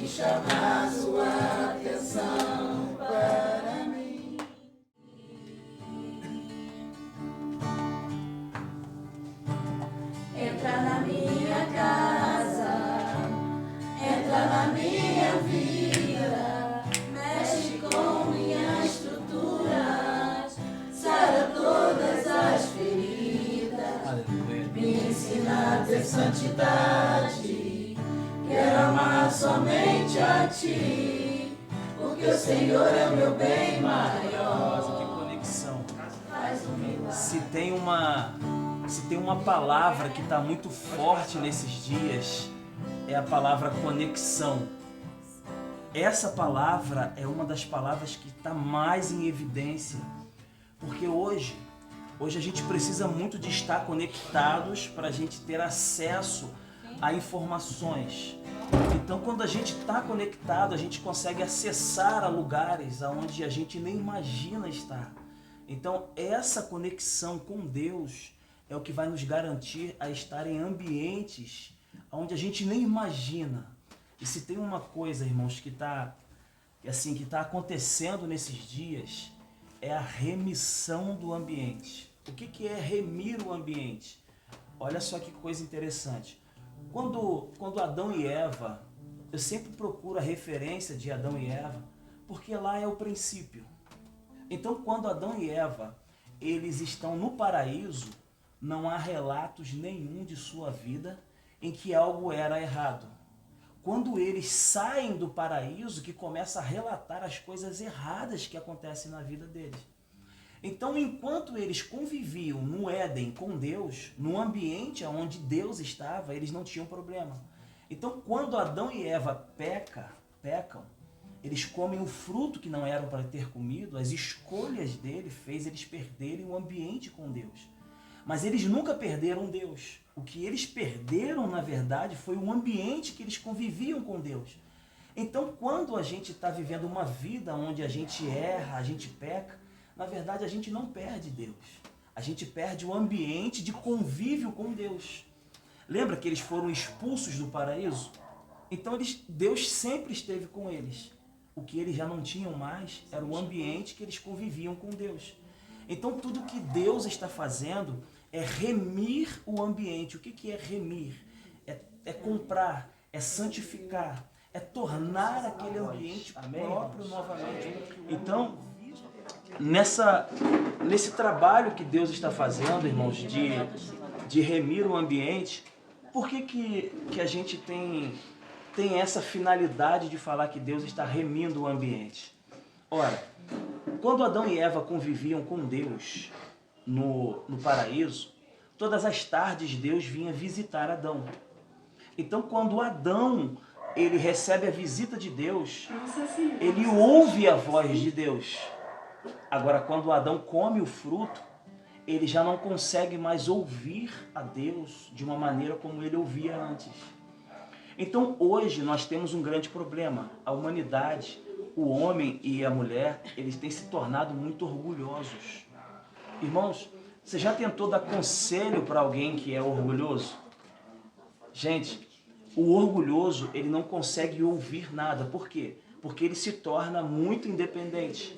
chamar sua atenção para mim. Entra na minha casa, entra na minha vida, mexe com minhas estruturas, sara todas as feridas, me ensina a ter santidade, quero amar somente a Ti, porque o Senhor é o meu bem maior. Que conexão. Faz um milagre. Se tem uma palavra que está muito forte nesses dias, é a palavra conexão. Essa palavra é uma das palavras que está mais em evidência, porque hoje a gente precisa muito de estar conectados para a gente ter acesso a informações. Então, quando a gente está conectado, a gente consegue acessar a lugares aonde a gente nem imagina estar. Então, essa conexão com Deus é o que vai nos garantir a estar em ambientes onde a gente nem imagina. E se tem uma coisa, irmãos, que está acontecendo nesses dias, é a remissão do ambiente. O que é remir o ambiente? Olha só que coisa interessante. Quando Adão e Eva, eu sempre procuro a referência de Adão e Eva, porque lá é o princípio. Então, quando Adão e Eva, eles estão no paraíso, não há relatos nenhum de sua vida em que algo era errado. Quando eles saem do paraíso, que começa a relatar as coisas erradas que acontecem na vida deles. Então, enquanto eles conviviam no Éden com Deus, no ambiente onde Deus estava, eles não tinham problema. Então, quando Adão e Eva pecam, eles comem o fruto que não eram para ter comido, as escolhas dele fez eles perderem o ambiente com Deus. Mas eles nunca perderam Deus. O que eles perderam, na verdade, foi o ambiente que eles conviviam com Deus. Então, quando a gente está vivendo uma vida onde a gente erra, a gente peca, na verdade, a gente não perde Deus. A gente perde o ambiente de convívio com Deus. Lembra que eles foram expulsos do paraíso? Então, Deus sempre esteve com eles. O que eles já não tinham mais era o ambiente que eles conviviam com Deus. Então, tudo que Deus está fazendo é remir o ambiente. O que é remir? É comprar, é santificar, é tornar aquele ambiente próprio novamente. Então, nesse trabalho que Deus está fazendo, irmãos, de remir o ambiente, por que a gente tem essa finalidade de falar que Deus está remindo o ambiente? Ora, quando Adão e Eva conviviam com Deus no paraíso, todas as tardes Deus vinha visitar Adão. Então, quando Adão ele recebe a visita de Deus, ele ouve a voz de Deus. Agora, quando Adão come o fruto, ele já não consegue mais ouvir a Deus de uma maneira como ele ouvia antes. Então, hoje, nós temos um grande problema. A humanidade, o homem e a mulher, eles têm se tornado muito orgulhosos. Irmãos, você já tentou dar conselho para alguém que é orgulhoso? Gente, o orgulhoso, ele não consegue ouvir nada. Por quê? Porque ele se torna muito independente.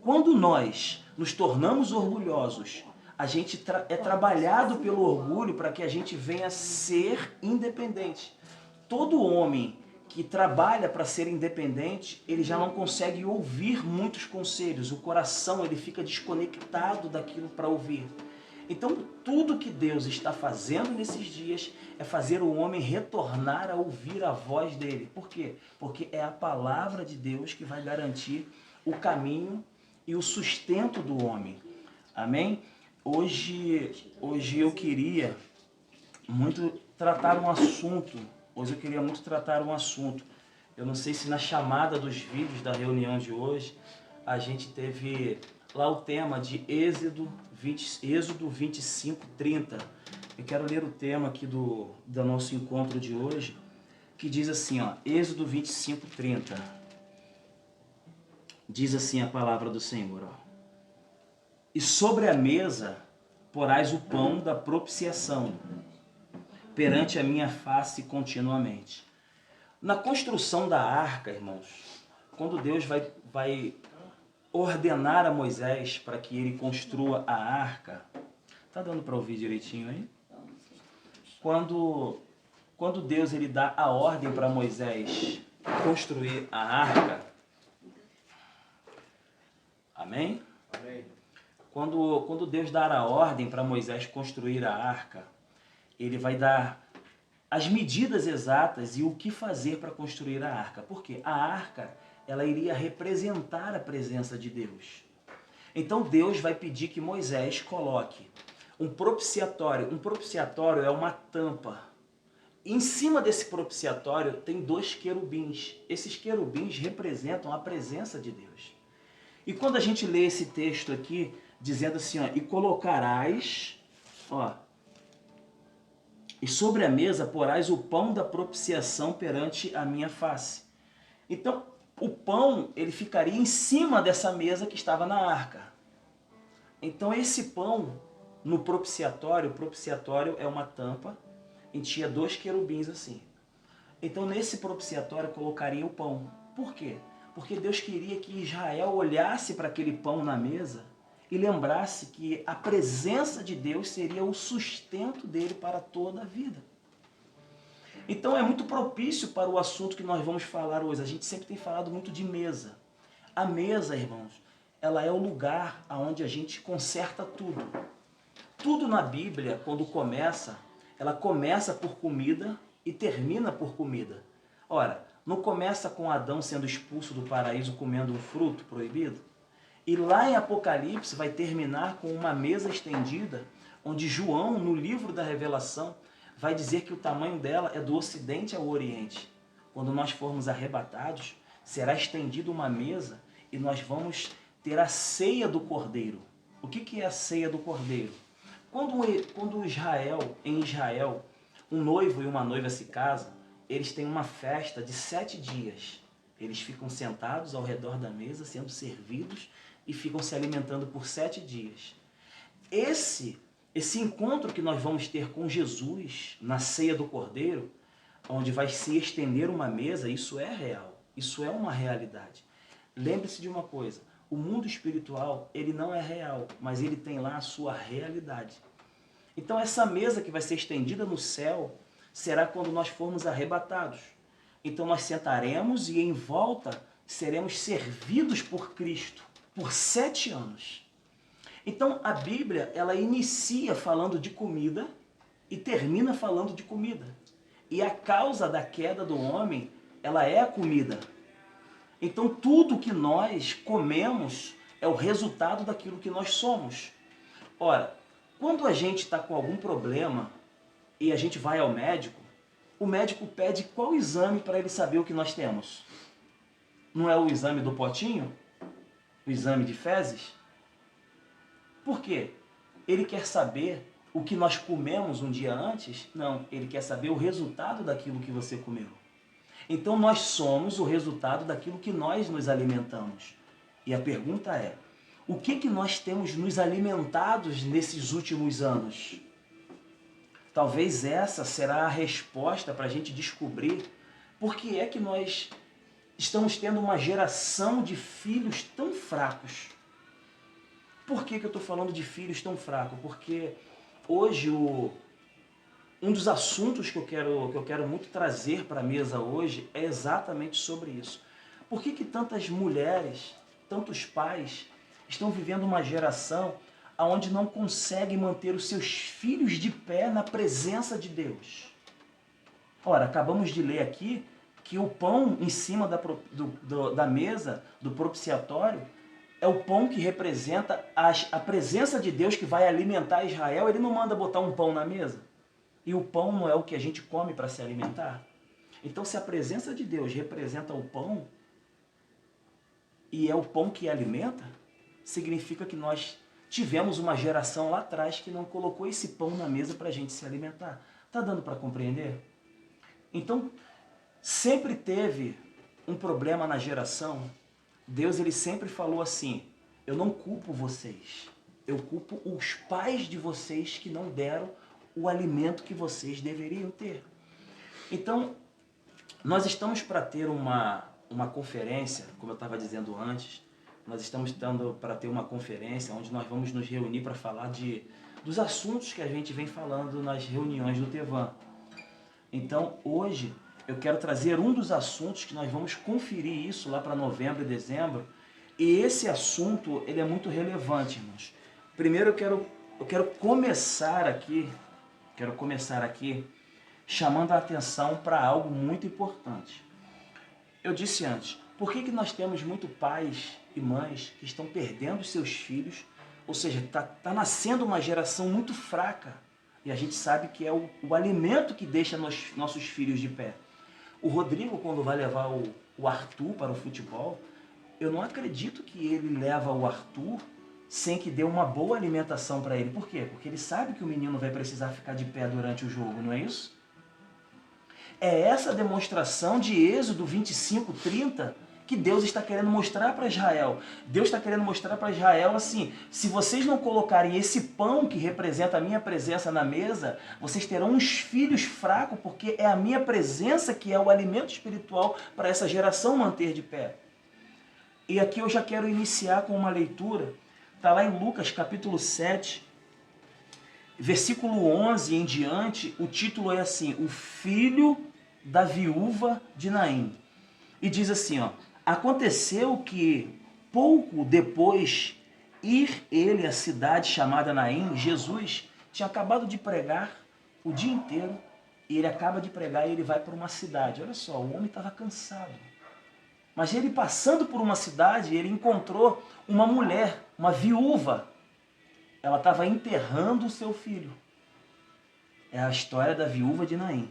Quando nós nos tornamos orgulhosos, a gente é trabalhado pelo orgulho para que a gente venha ser independente. Todo homem que trabalha para ser independente, ele já não consegue ouvir muitos conselhos. O coração ele fica desconectado daquilo para ouvir. Então, tudo que Deus está fazendo nesses dias é fazer o homem retornar a ouvir a voz dele. Por quê? Porque é a palavra de Deus que vai garantir o caminho e o sustento do homem. Amém? Hoje eu queria muito tratar um assunto. Eu não sei se na chamada dos vídeos da reunião de hoje, a gente teve lá o tema de Êxodo 25, 30. Eu quero ler o tema aqui do nosso encontro de hoje, que diz assim, ó, Êxodo 25, 30. Diz assim a palavra do Senhor, ó. E sobre a mesa porás o pão da propiciação, perante a minha face continuamente. Na construção da arca, irmãos, quando Deus vai ordenar a Moisés para que ele construa a arca, tá dando para ouvir direitinho aí? Quando Deus ele dá a ordem para Moisés construir a arca, amém? Amém. Quando Deus dar a ordem para Moisés construir a arca, ele vai dar as medidas exatas e o que fazer para construir a arca. Por quê? A arca, ela iria representar a presença de Deus. Então Deus vai pedir que Moisés coloque um propiciatório. Um propiciatório é uma tampa. Em cima desse propiciatório tem 2 querubins. Esses querubins representam a presença de Deus. E quando a gente lê esse texto aqui, dizendo assim, ó, e colocarás, ó, e sobre a mesa porás o pão da propiciação perante a minha face. Então, o pão, ele ficaria em cima dessa mesa que estava na arca. Então, esse pão, no propiciatório, o propiciatório é uma tampa, e tinha 2 querubins assim. Então, nesse propiciatório, colocaria o pão. Por quê? Porque Deus queria que Israel olhasse para aquele pão na mesa e lembrasse que a presença de Deus seria o sustento dele para toda a vida. Então é muito propício para o assunto que nós vamos falar hoje. A gente sempre tem falado muito de mesa. A mesa, irmãos, ela é o lugar onde a gente conserta tudo. Tudo na Bíblia, quando começa, ela começa por comida e termina por comida. Ora, não começa com Adão sendo expulso do paraíso comendo um fruto proibido? E lá em Apocalipse vai terminar com uma mesa estendida, onde João, no livro da Revelação, vai dizer que o tamanho dela é do Ocidente ao Oriente. Quando nós formos arrebatados, será estendida uma mesa e nós vamos ter a ceia do Cordeiro. O que é a ceia do Cordeiro? Quando em Israel, um noivo e uma noiva se casam, eles têm uma festa de 7 dias. Eles ficam sentados ao redor da mesa, sendo servidos, e ficam se alimentando por 7 dias. Esse encontro que nós vamos ter com Jesus na ceia do Cordeiro, onde vai se estender uma mesa, isso é real, isso é uma realidade. Lembre-se de uma coisa, o mundo espiritual, ele não é real, mas ele tem lá a sua realidade. Então essa mesa que vai ser estendida no céu, será quando nós formos arrebatados. Então nós sentaremos e em volta seremos servidos por Cristo por 7 anos. Então a Bíblia, ela inicia falando de comida e termina falando de comida. E a causa da queda do homem, ela é a comida. Então tudo que nós comemos é o resultado daquilo que nós somos. Ora, quando a gente está com algum problema e a gente vai ao médico, o médico pede qual exame para ele saber o que nós temos? Não é o exame do potinho? O exame de fezes? Por quê? Ele quer saber o que nós comemos um dia antes? Não, ele quer saber o resultado daquilo que você comeu. Então nós somos o resultado daquilo que nós nos alimentamos. E a pergunta é, o que nós temos nos alimentados nesses últimos anos? Talvez essa será a resposta para a gente descobrir por que é que nós estamos tendo uma geração de filhos tão fracos. Por que eu estou falando de filhos tão fracos? Porque hoje um dos assuntos que eu quero muito trazer para a mesa hoje é exatamente sobre isso. Por que tantas mulheres, tantos pais estão vivendo uma geração onde não conseguem manter os seus filhos de pé na presença de Deus? Ora, acabamos de ler aqui que o pão em cima da mesa do propiciatório é o pão que representa a presença de Deus que vai alimentar Israel. Ele não manda botar um pão na mesa. E o pão não é o que a gente come para se alimentar? Então, se a presença de Deus representa o pão, e é o pão que alimenta, significa que nós tivemos uma geração lá atrás que não colocou esse pão na mesa para a gente se alimentar. Está dando para compreender? Então, sempre teve um problema na geração. Deus, ele sempre falou assim, eu não culpo vocês, eu culpo os pais de vocês que não deram o alimento que vocês deveriam ter. Então, Nós estamos para ter uma conferência, como eu estava dizendo antes, nós estamos para ter uma conferência onde nós vamos nos reunir para falar dos assuntos que a gente vem falando nas reuniões do Tevan. Então, hoje, eu quero trazer um dos assuntos que nós vamos conferir isso lá para novembro e dezembro. E esse assunto, ele é muito relevante, irmãos. Primeiro, eu quero começar aqui chamando a atenção para algo muito importante. Eu disse antes, por que nós temos muito pais e mães que estão perdendo seus filhos, ou seja, tá nascendo uma geração muito fraca, e a gente sabe que é o alimento que deixa nossos filhos de pé. O Rodrigo, quando vai levar o Arthur para o futebol, eu não acredito que ele leva o Arthur sem que dê uma boa alimentação para ele. Por quê? Porque ele sabe que o menino vai precisar ficar de pé durante o jogo, não é isso? É essa demonstração de Êxodo 25:30 que Deus está querendo mostrar para Israel. Deus está querendo mostrar para Israel assim, se vocês não colocarem esse pão que representa a minha presença na mesa, vocês terão uns filhos fracos, porque é a minha presença que é o alimento espiritual para essa geração manter de pé. E aqui eu já quero iniciar com uma leitura. Está lá em Lucas capítulo 7, versículo 11 em diante, o título é assim, o filho da viúva de Naim. E diz assim, ó, aconteceu que pouco depois ir ele à cidade chamada Naim, Jesus tinha acabado de pregar o dia inteiro, e ele acaba de pregar e ele vai para uma cidade. Olha só, o homem estava cansado. Mas ele passando por uma cidade, ele encontrou uma mulher, uma viúva. Ela estava enterrando o seu filho. É a história da viúva de Naim.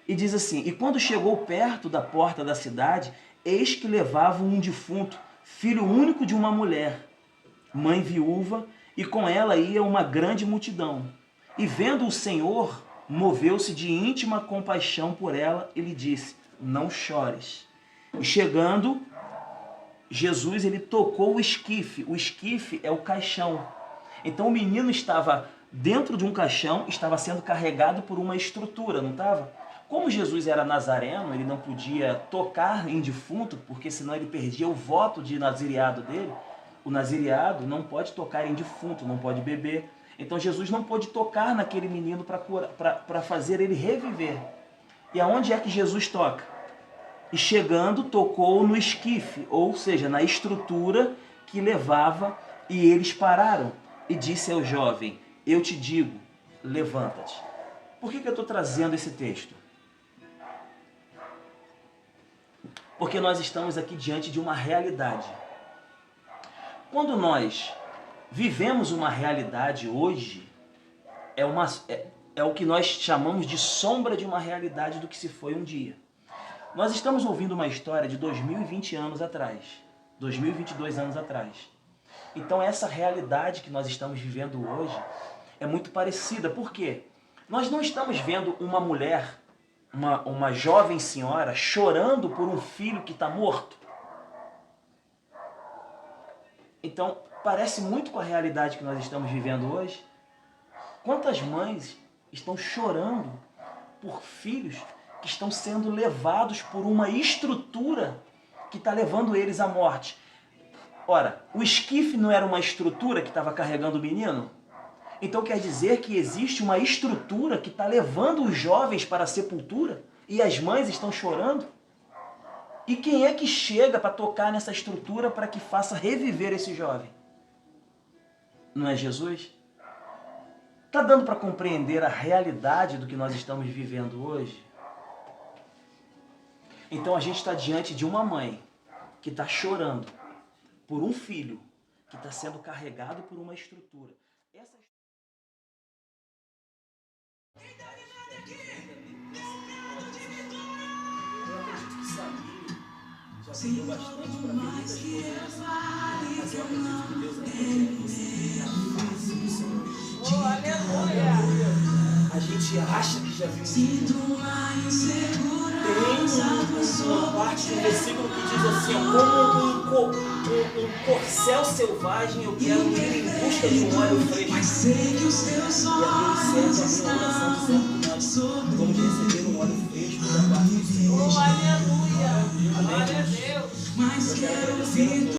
E diz assim, e quando chegou perto da porta da cidade, eis que levavam um defunto, filho único de uma mulher, mãe viúva, e com ela ia uma grande multidão. E vendo o Senhor, moveu-se de íntima compaixão por ela e lhe disse, não chores. E chegando, Jesus ele tocou o esquife. O esquife é o caixão. Então o menino estava dentro de um caixão, estava sendo carregado por uma estrutura, não estava? Como Jesus era nazareno, ele não podia tocar em defunto, porque senão ele perdia o voto de nazireado dele. O nazireado não pode tocar em defunto, não pode beber. Então Jesus não pôde tocar naquele menino para fazer ele reviver. E aonde é que Jesus toca? E chegando, tocou no esquife, ou seja, na estrutura que levava, e eles pararam. E disse ao jovem, eu te digo, levanta-te. Por que eu estou trazendo esse texto? Porque nós estamos aqui diante de uma realidade. Quando nós vivemos uma realidade hoje, é o que nós chamamos de sombra de uma realidade do que se foi um dia. Nós estamos ouvindo uma história de 2020 anos atrás, 2022 anos atrás. Então essa realidade que nós estamos vivendo hoje é muito parecida. Por quê? Nós não estamos vendo uma mulher, uma jovem senhora chorando por um filho que está morto. Então parece muito com a realidade que nós estamos vivendo hoje. Quantas mães estão chorando por filhos que estão sendo levados por uma estrutura que está levando eles à morte? Ora, o esquife não era uma estrutura que estava carregando o menino? Então quer dizer que existe uma estrutura que está levando os jovens para a sepultura e as mães estão chorando? E quem é que chega para tocar nessa estrutura para que faça reviver esse jovem? Não é Jesus? Está dando para compreender a realidade do que nós estamos vivendo hoje? Então a gente está diante de uma mãe que está chorando por um filho que está sendo carregado por uma estrutura. Essa eu acredito que Samir já perdeu bastante para ver muitas coisas, mas eu acredito que Deus ainda você a face do Senhor. Oh, aleluia! A gente acha que já viu tudo. Tem uma parte do versículo que diz assim, como um corcel selvagem, eu quero ir em busca de um óleo fresco. E a Deus serve a minha oração dizendo que nós vamos receber um óleo fresco. da parte do Senhor. Oh, aleluia. Amém. Glória a Deus.